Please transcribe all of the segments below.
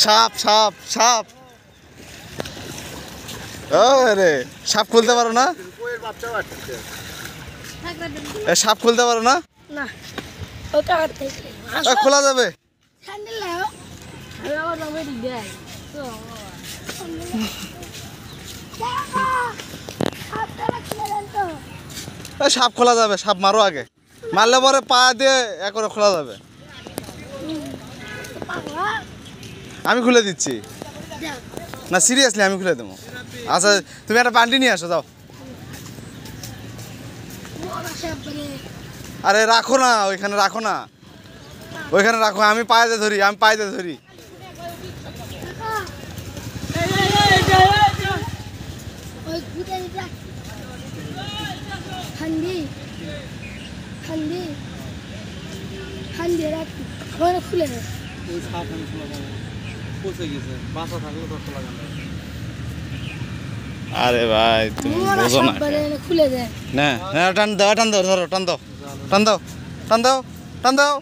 সাপ সাপ সাপ রে সাপ খুলতে পারো না? সাপ খুলতে পারো না? খোলা যাবে। সাপ খোলা যাবে, সাপ মারো আগে, মারলে পরে পা দিয়ে একরে খোলা যাবে। আমি খুলে দিচ্ছি না, সিরিয়াসলি আমি খুলে দেবো। আচ্ছা তুমি একটা বান্ডি নিয়ে আসো, যাও। আরে রাখো না, ওইখানে রাখো না, ওইখানে রাখো। আমি পায়েতে ধরি, আমি পায়েতে ধরি। আরে ভাই তুমি বোঝো না, খুলে দেয় না। টান দাও, টান দাও, ধরো, টান দাও, টান দাও, টান দাও, টান দাও।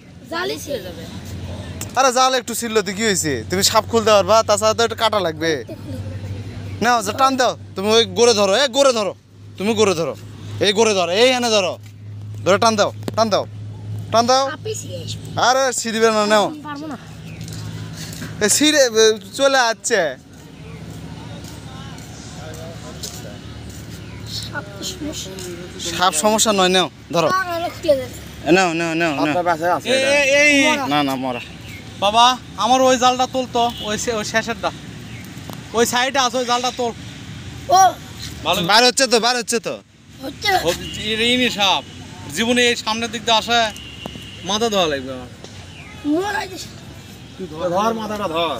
আরে জাল একটু ছিল তো কি হয়েছে? তুমি সাপ খুলতে পারবা, তাছাড়া তো একটু কাটা লাগবে। না টান দাও, তুমি ওই গোড়ে ধরো, গোড়ে ধরো, তুমি গোড়ে ধরো, এই গোড়ে ধরো, এই এনে ধরো, ধরে টান দাও, টান দাও, টান দাও। আরে সিঁড়িবে না, নাও সিঁড়ে চলে আসছে। সাপ সমস্যা নয়, নাও ধরো, নাও নাও নাও। না না মরা। বাবা আমার ওই জালটা তুলতো, ওই শেষেরটা, ওই সাইডে আছে, ওই জালটা তোল। বার হচ্ছে তো, বার হচ্ছে তো। ইনি সাপ জীবনে এই সামনের দিক দিয়ে আসে, মাথা ধোয়া লাগবে আমার। ধর মাথাটা ধর,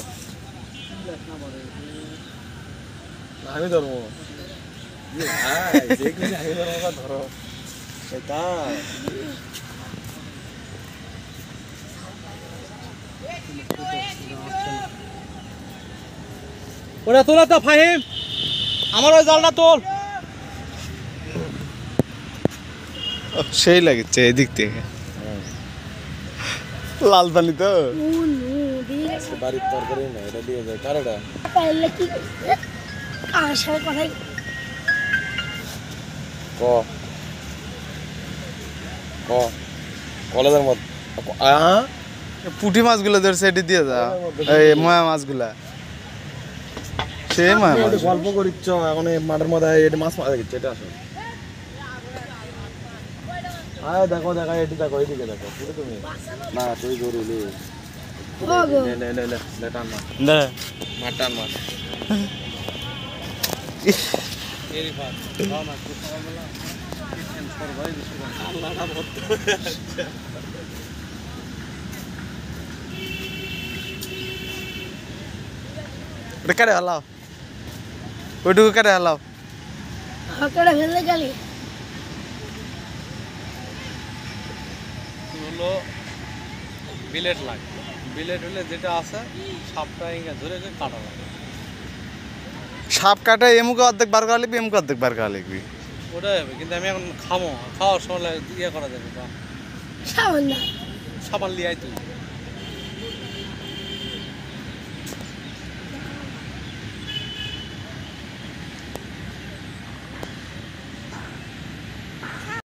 আমি ধরবো। ধরো সেটা ওরা তোলা তো ফাহিম, আমার ওই জালটা তোল। সেই লাগছে এদিক থেকে, লাল পানি তো। বাড়ির তরকারি না, এটা দিয়ে যায়। কার এটা? ক ক কলেজের মধ্যে পুঁটি মাছগুলো ধরছে, এটি দিয়ে যাও। এই ময়া মাছগুলা, সেই ময়া মাছ। গল্প করিচ্ছ এখন মাঠের মধ্যে, এটা মাছ মারা গেছে। এটা আসো, আয় দেখো, দেখা এটি দেখো, এইদিকে দেখো। পুরো তুমি না, তুই জরুরি টান মার, টান মার। কেটে হালাও, ওইটুকু কেটে হালাও। হলো বিলেট লাগে, বিলেট হলে যেটা আছে সাপটা ইঙ্গা ধরে কাটা লাগে। সাপ কাটে এমুকে অর্ধেক বার করা লিখবি, এমুকে অর্ধেক বার করা লিখবি, ওটাই হবে। কিন্তু আমি এখন খাবো, খাওয়ার সময় ইয়ে করা যাবে, সাবান লিয়ে আয় তুই।